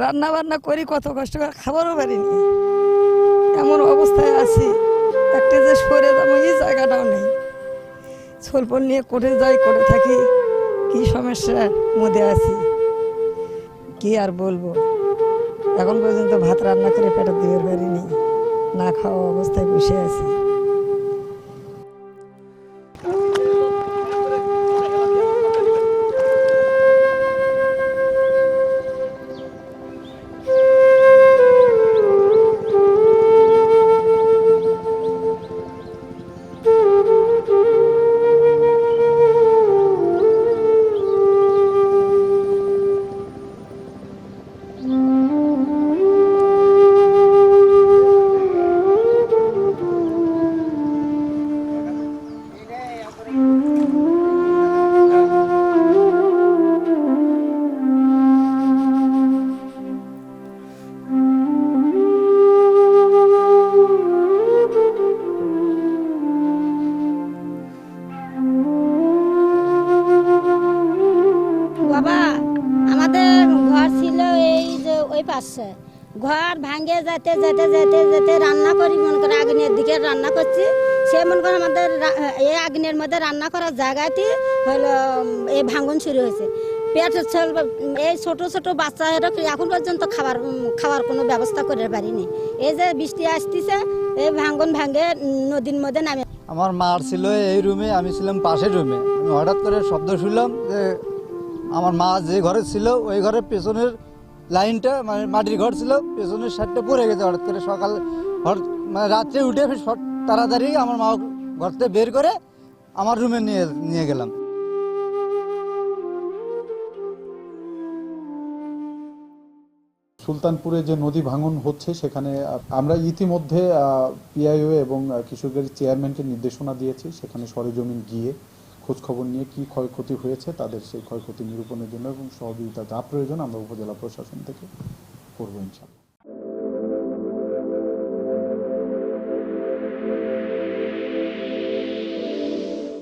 রান্না বান্না করি, কত কষ্ট করে খাবারও পারিনি, এমন অবস্থায় আছি। একটা যে সরে যাবো এই জায়গাটাও নেই। ছোলপল নিয়ে কোর্টে যাই, কোর্টে থাকি, কি সমস্যার মধ্যে আছি কি আর বলবো। এখন পর্যন্ত ভাত রান্না করে পেটে দিতে পারিনি, না খাওয়া অবস্থায় বসে আছি। বাবা, আমাদের ঘর ছিল এই যে ওই পাশে। ঘর ভাঙে যেতে যেতে যেতে যেতে রান্না করি, মনে করে আগুনের দিকে রান্না করছি। সে মনে করে আমাদের এই আগুনের মধ্যে রান্না করার জায়গাটি হলো এই ভাঙন শুরু হয়েছে। পেট এই ছোট ছোট বাচ্চারা এখন পর্যন্ত খাওয়ার কোনো ব্যবস্থা করে পারিনি। এই যে বৃষ্টি আসতেছে, এই ভাঙন ভাঙে নদীর মধ্যে নামে। আমার মার ছিল এই রুমে, আমি ছিলাম পাশের রুমে। আমি হঠাৎ করে শব্দ শুনলাম যে আমার মা যে ঘরে ছিল ওই ঘরের পেছনের লাইনটা, মানে মাটির ঘর ছিল, পেছনের সাইডটা পড়ে গেছে। হঠাৎ করে সকাল মানে রাত্রে উঠে তাড়াতাড়ি আমার মা ঘর থেকে বের করে আমার রুমে নিয়ে গেলাম। সুলতানপুরে যে নদী ভাঙন হচ্ছে সেখানে আমরা ইতিমধ্যে পিআইও এবং কৃষকদের চেয়ারম্যানকে নির্দেশনা দিয়েছি, সেখানে সরেজমিন গিয়ে খোঁজখবর নিয়ে কি ক্ষয়ক্ষতি হয়েছে তাদের সেই ক্ষয়ক্ষতি নিরূপণের জন্য এবং সহযোগিতা যা প্রয়োজন আমরা উপজেলা প্রশাসন থেকে করবো ইনশাআল্লাহ।